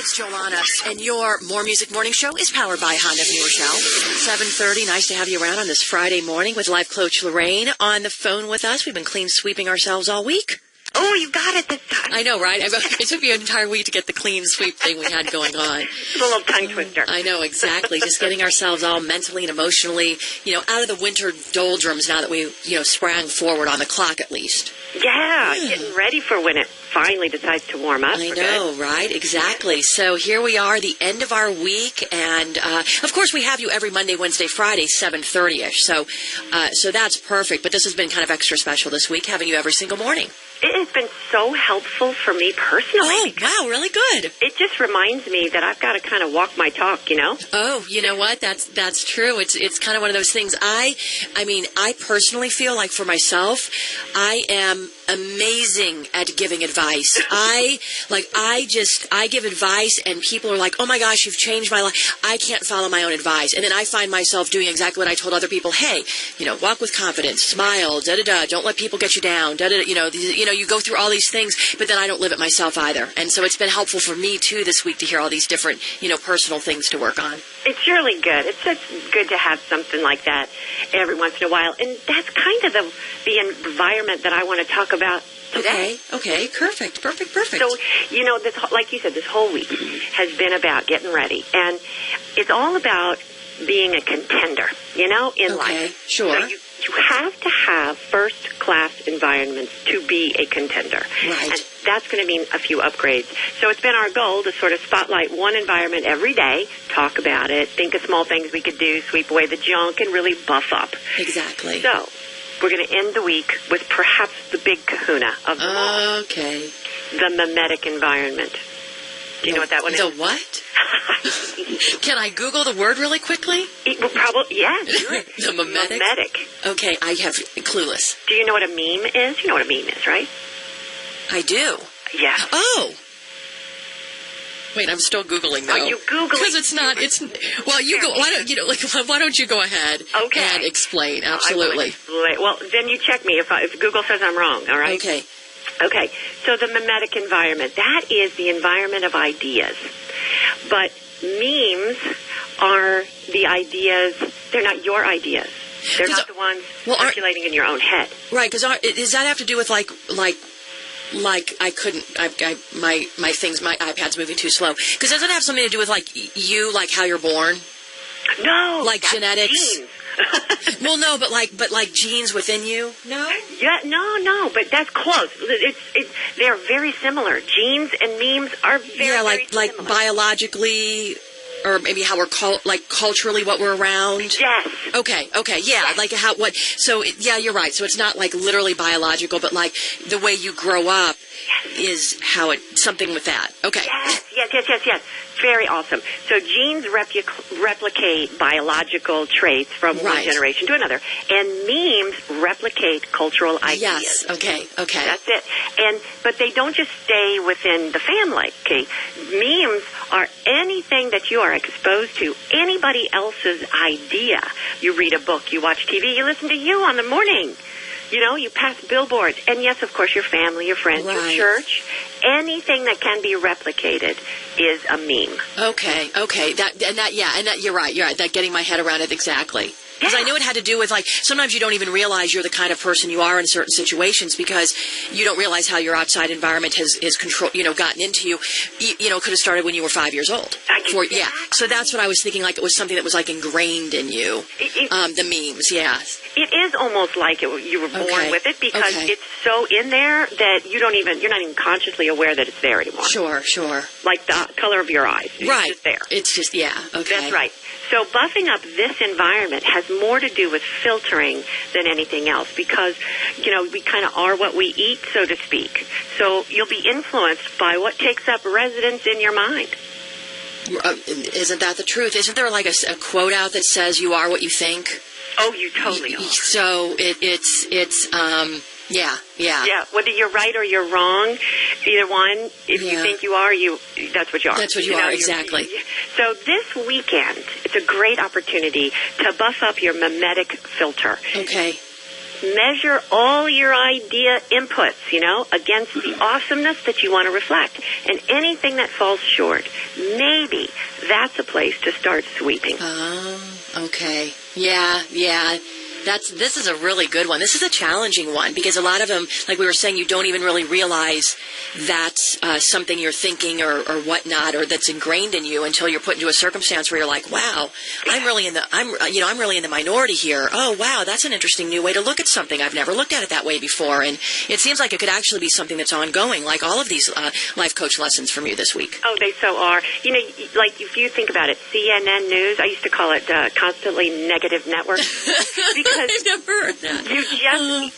it's Jolana, and your More Music Morning Show is powered by Honda of New Rochelle. 7:30. Nice to have you around on this Friday morning with life coach Lorraine on the phone with us. We've been clean sweeping ourselves all week. Oh, you got it this time. I know, right? It took me an entire week to get the clean sweep thing we had going on. It's a little tongue twister. I know, exactly. Just getting ourselves all mentally and emotionally, out of the winter doldrums now that we, sprang forward on the clock at least. Yeah, getting ready for when it finally decides to warm up. I know, right? Exactly. So here we are, the end of our week, and of course we have you every Monday, Wednesday, Friday, 7:30ish. So that's perfect. But this has been kind of extra special this week, having you every single morning. It has been so helpful for me personally. Oh, wow, really good. It just reminds me that I've got to kind of walk my talk, Oh, you know what? That's true. It's kind of one of those things. I personally feel like for myself, I am amazing at giving advice. I give advice and people are like, oh my gosh, you've changed my life. I can't follow my own advice. And then I find myself doing exactly what I told other people. Hey, walk with confidence, smile, da-da-da, don't let people get you down, da-da-da, you go through all these things, but then I don't live it myself either. And so it's been helpful for me too this week to hear all these different, personal things to work on. It's really good. It's just good to have something like that every once in a while. And that's kind of the environment that I want to talk about today. Okay. Perfect. So, this, like you said, this whole week has been about getting ready. And it's all about being a contender, in life. Sure. So you have to have first-class environments to be a contender. Right. And that's going to mean a few upgrades. So it's been our goal to sort of spotlight one environment every day, talk about it, think of small things we could do, sweep away the junk, and really buff up. Exactly. So we're going to end the week with perhaps the big kahuna of them all. Okay. The memetic environment. Do you know what that one is? The what? Can I Google the word really quickly? Well, probably, yeah. Do it. The memetic? Memetic. Okay, I have clueless. Do you know what a meme is? You know what a meme is, right? I do. Yeah. Oh. Wait, I'm still Googling, though. Oh, you Googling? Because well, you go, why don't you go ahead and explain? Absolutely. Well, then you check me if Google says I'm wrong, all right? Okay, so the memetic environment, that is the environment of ideas. But memes are the ideas, they're not your ideas. They're not the ones circulating in your own head. Right, because does that have to do with my iPad's moving too slow. Because does it have something to do with how you're born? No. Like genetics? Genes. Well, no, but genes within you? No? Yeah, no, but that's close. They're very similar. Genes and memes are very similar. Like biologically, or maybe how we're culturally what we're around. Yes. Okay, yeah, yes. You're right. So it's not literally biological, but the way you grow up is how something with that. Okay. Yes. Very awesome. So genes replicate biological traits from one generation to another, and memes replicate cultural ideas. Yes. Okay. That's it. But they don't just stay within the family. Okay. Memes are anything that you are exposed to, anybody else's idea. You read a book, you watch TV, you listen to you on the morning. You pass billboards. And yes, of course, your family, your friends, your church. Anything that can be replicated is a meme. Okay. That you're right. That getting my head around it exactly. Because I knew it had to do with, sometimes you don't even realize you're the kind of person you are in certain situations because you don't realize how your outside environment has gotten into you. It could have started when you were 5 years old. So that's what I was thinking, it was something that was, ingrained in you. The memes, yes. It is almost like you were born with it because it's so in there that you're not even consciously aware that it's there anymore. Sure. Like the color of your eyes. It's just there. It's just, okay. That's right. So buffing up this environment has more to do with filtering than anything else because, we kind of are what we eat, so to speak. So you'll be influenced by what takes up residence in your mind. Isn't that the truth? Isn't there a quote out that says you are what you think? Oh, you totally are. So it's Yeah. Whether you're right or you're wrong, either one, if you think you are, that's what you are. That's what you are, exactly. So this weekend, it's a great opportunity to buff up your memetic filter. Okay. measure all your idea inputs, against the awesomeness that you want to reflect. And anything that falls short, maybe that's a place to start sweeping. Oh, okay. Yeah. This is a really good one. This is a challenging one because a lot of them, like we were saying, you don't even really realize that's something you're thinking or whatnot, or that's ingrained in you until you're put into a circumstance where you're like, wow, I'm really in the minority here. Oh, wow, that's an interesting new way to look at something. I've never looked at it that way before. And it seems like it could actually be something that's ongoing, like all of these life coach lessons from you this week. Oh, they so are. Like if you think about it, CNN News, I used to call it constantly negative network. Because I've never heard that.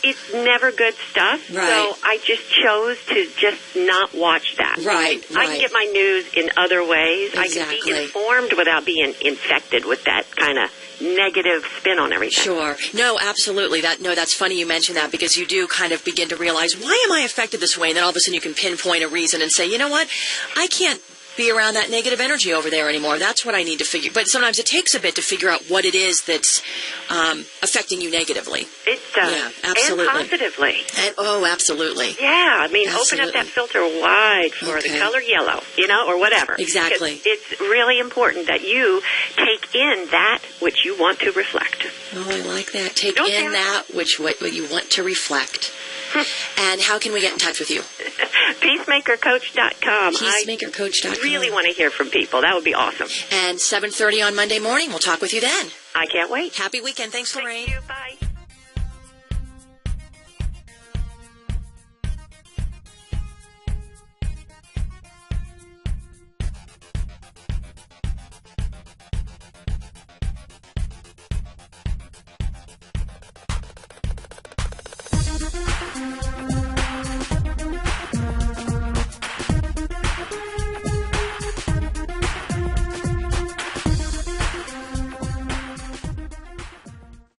It's never good stuff. Right. So I just chose to just not watch that. Right. I can get my news in other ways. Exactly. I can be informed without being infected with that kind of negative spin on everything. Sure. No, absolutely. That's funny you mention that because you do kind of begin to realize, why am I affected this way? And then all of a sudden you can pinpoint a reason and say, you know what? I can't be around that negative energy over there anymore. That's what I need to figure. But sometimes it takes a bit to figure out what it is that's affecting you absolutely. It does. Yeah, absolutely. And positively. Absolutely. Yeah, absolutely. Open up that filter wide for the color yellow, or whatever. Exactly. It's really important that you take in that which you want to reflect. Oh, I like that. Take in that which what you want to reflect. And how can we get in touch with you? Peacemakercoach.com. Peacemakercoach.com. I really want to hear from people. That would be awesome. And 7:30 on Monday morning. We'll talk with you then. I can't wait. Happy weekend. Thanks, Lorraine. Thank you. Bye.